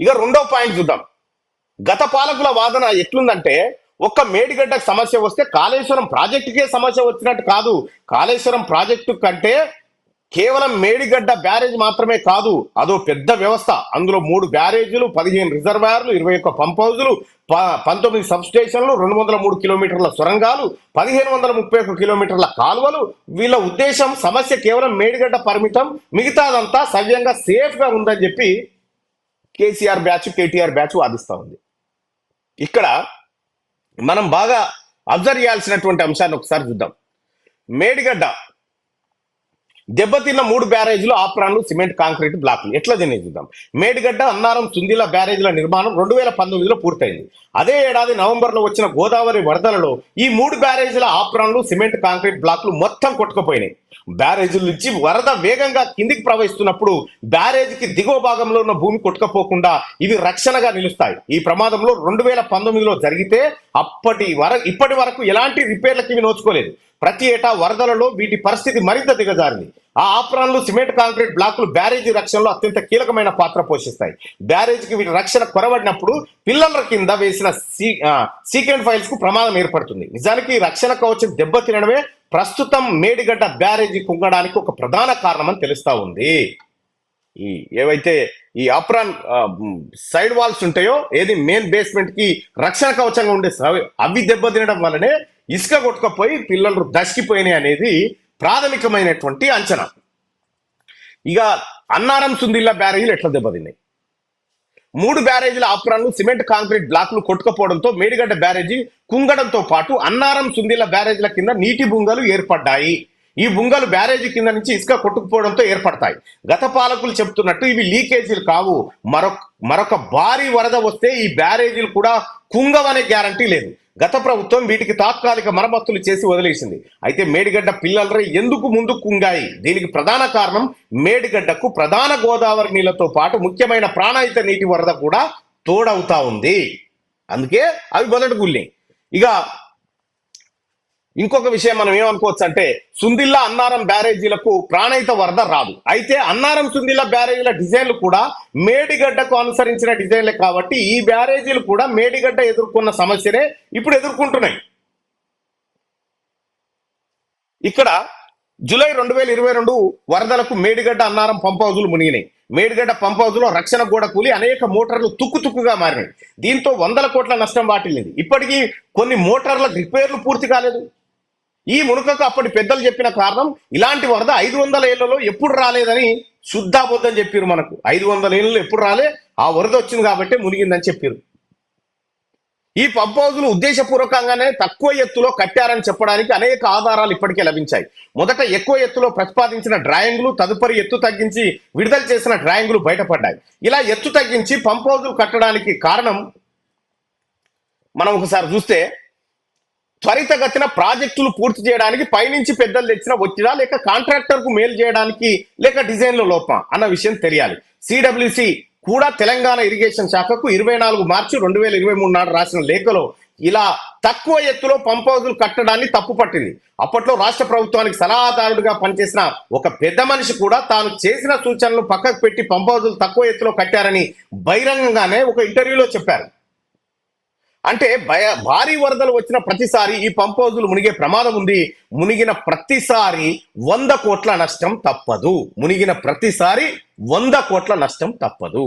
ఇక రెండో పాయింట్ చూద్దాం. గత పాలకుల వాదన ఎట్లుందంటే, ఒక్క మేడిగడ్డకు సమస్య వస్తే కాళేశ్వరం ప్రాజెక్టుకే సమస్య వచ్చినట్టు కాదు. కాళేశ్వరం ప్రాజెక్టు కంటే కేవలం మేడిగడ్డ బ్యారేజ్ మాత్రమే కాదు, అదో పెద్ద వ్యవస్థ. అందులో 3 బ్యారేజీలు, 15 రిజర్వాయర్లు, 21 పంప్ హౌజులు, 19 సబ్ స్టేషన్లు, 203 కిలోమీటర్ల సొరంగాలు, 1531 కిలోమీటర్ల కాలువలు. వీళ్ళ ఉద్దేశం సమస్య కేవలం మేడిగడ్డ పరిమితం, మిగతాదంతా సవ్యంగా సేఫ్ గా ఉందని చెప్పి కేసీఆర్ బ్యాచ్, కేటీఆర్ బ్యాచ్ వాదిస్తా ఉంది. ఇక్కడ మనం బాగా అబ్జర్వ్ చేయాల్సినటువంటి అంశాన్ని ఒకసారి చూద్దాం. మేడిగడ్డ దెబ్బతిన్న 3 బ్యారేజీలు, ఆప్రాన్లు, సిమెంట్ కాంక్రీట్ బ్లాక్లు ఎట్లా జరిగింది చూద్దాం. మేడిగడ్డ, అన్నారం, సుందిల బ్యారేజీల నిర్మాణం 2019లో పూర్తయింది. అదే ఏడాది నవంబర్లో వచ్చిన గోదావరి వరదలలో ఈ 3 బ్యారేజీల ఆప్రాన్లు, సిమెంట్ కాంక్రీట్ బ్లాక్లు మొత్తం కొట్టుకుపోయినాయి. బ్యారేజీల నుంచి వరద వేగంగా కిందికి ప్రవహిస్తున్నప్పుడు బ్యారేజీకి దిగువ భాగంలో ఉన్న భూమి కొట్టుకపోకుండా ఇవి రక్షణగా నిలుస్తాయి. ఈ ప్రమాదంలో 2019లో జరిగితే ఇప్పటి వరకు ఎలాంటి రిపేర్లకి ఇవి నోచుకోలేదు. ప్రతి ఏటా వరదలలో వీటి పరిస్థితి మరింత దిగజారింది. ఆ ఆప్రాన్లు, సిమెంట్ కాంక్రీట్ బ్లాకులు బ్యారేజీ రక్షణలో అత్యంత కీలకమైన పాత్ర పోషిస్తాయి. బ్యారేజీకి వీటి రక్షణ కొరబడినప్పుడు పిల్లల కింద వేసిన సీక్రెట్ ఫైల్స్ కు ప్రమాదం ఏర్పడుతుంది. నిజానికి రక్షణ కవచం దెబ్బతినడమే ప్రస్తుతం మేడిగడ్డ బ్యారేజీ కుంగడానికి ఒక ప్రధాన కారణం అని తెలుస్తా ఉంది. ఏవైతే ఈ ఆప్రాన్ సైడ్ వాల్స్ ఉంటాయో, ఏది మెయిన్ బేస్మెంట్ కి రక్షణ కవచంగా ఉండే అవి దెబ్బతినడం వల్లనే ఇసుక కొట్టుకపోయి పిల్లలు దశకిపోయినాయి అనేది ప్రాథమికమైనటువంటి అంచనా. ఇక అన్నారం, సుందిల్లా బ్యారేజీలు ఎట్లా దెబ్బతిన్నాయి? 3 బ్యారేజీల ఆప్రాన్లు, సిమెంట్ కాంక్రీట్ బ్లాక్లు కొట్టుకపోవడంతో మేడిగడ్డ బ్యారేజీ కుంగడంతో పాటు అన్నారం, సుందిల్లా బ్యారేజీల కింద నీటి బుంగలు ఏర్పడ్డాయి. ఈ బుంగలు బ్యారేజీ కింద నుంచి ఇసుక కొట్టుకుపోవడంతో ఏర్పడతాయి. గత పాలకులు చెప్తున్నట్టు ఇవి లీకేజీలు కావు. మరొక భారీ వరద వస్తే ఈ బ్యారేజీలు కూడా కుంగవనే గ్యారంటీ లేదు. గత ప్రభుత్వం వీటికి తాత్కాలిక మరమ్మతులు చేసి వదిలేసింది. అయితే మేడిగడ్డ పిల్లలరై ఎందుకు ముందు కుంగాయి? దీనికి ప్రధాన కారణం మేడిగడ్డకు ప్రధాన గోదావరి నీళ్లతో పాటు ముఖ్యమైన ప్రాణాయిత నీటి వరద కూడా తోడవుతా ఉంది. అందుకే అవి మొదటి గుళ్ళే. ఇక ఇంకొక విషయం మనం ఏమనుకోవచ్చు అంటే, సుందిల్లా, అన్నారం బ్యారేజీలకు ప్రాణాయిత వరద రాదు. అయితే అన్నారం, సుందిల్లా బ్యారేజీల డిజైన్లు కూడా మేడిగడ్డకు అనుసరించిన డిజైన్లే కాబట్టి ఈ బ్యారేజీలు కూడా మేడిగడ్డ ఎదుర్కొన్న సమస్యనే ఇప్పుడు ఎదుర్కొంటున్నాయి. ఇక్కడ జూలై 2022 వరదలకు మేడిగడ్డ, అన్నారం పంప్ హౌజులు మునిగినాయి. మేడిగడ్డ పంప్ హౌజ్ లో రక్షణ గోడ కూలి అనేక మోటార్లు తుక్కుతుక్కుగా మారినాయి. దీంతో 100 కోట్ల నష్టం వాటిల్లింది. ఇప్పటికీ కొన్ని మోటార్ల రిపేర్లు పూర్తి కాలేదు. ఈ మునుకకు అప్పటి పెద్దలు చెప్పిన కారణం, ఇలాంటి వరద 500 ఏళ్లలో ఎప్పుడు రాలేదని శుద్ధాబోద్ధం చెప్పారు. మనకు 500 ఏళ్ళలో ఎప్పుడు రాలే, ఆ వరద వచ్చింది కాబట్టి మునిగిందని చెప్పారు. ఈ పంప్ హౌజులు ఉద్దేశపూర్వకంగానే తక్కువ ఎత్తులో కట్టారని చెప్పడానికి అనేక ఆధారాలు ఇప్పటికే లభించాయి. మొదట ఎక్కువ ఎత్తులో ప్రతిపాదించిన డ్రాయింగ్లు, తదుపరి ఎత్తు తగ్గించి విడుదల చేసిన డ్రాయింగ్లు బయటపడ్డాయి. ఇలా ఎత్తు తగ్గించి పంప్ హౌజులు కట్టడానికి కారణం మనం ఒకసారి చూస్తే, త్వరితగతిన ప్రాజెక్టులు పూర్తి చేయడానికి పైనుంచి పెద్దలు తెచ్చిన ఒత్తిడా, లేక కాంట్రాక్టర్ కు మేలు చేయడానికి, లేక డిజైన్లో లోపం అన్న విషయం తెలియాలి. సిడబ్ల్యూసి కూడా తెలంగాణ ఇరిగేషన్ శాఖకు 24 మార్చి 2023 నాడు రాసిన లేఖలో ఇలా తక్కువ ఎత్తులో పంప్ హౌజులు కట్టడాన్ని తప్పు పట్టింది. అప్పట్లో రాష్ట్ర ప్రభుత్వానికి సలహాదారుడిగా పనిచేసిన ఒక పెద్ద మనిషి కూడా తాను చేసిన సూచనలు పక్కకు పెట్టి పంప్ హౌజులు తక్కువ ఎత్తులో కట్టారని బహిరంగంగానే ఒక ఇంటర్వ్యూలో చెప్పారు. అంటే భారీ వరదలు వచ్చిన ప్రతిసారి ఈ పంప్ హౌజులు మునిగే ప్రమాదం ఉంది. మునిగిన ప్రతిసారి 100 కోట్ల నష్టం తప్పదు. మునిగిన ప్రతిసారి 100 కోట్ల నష్టం తప్పదు.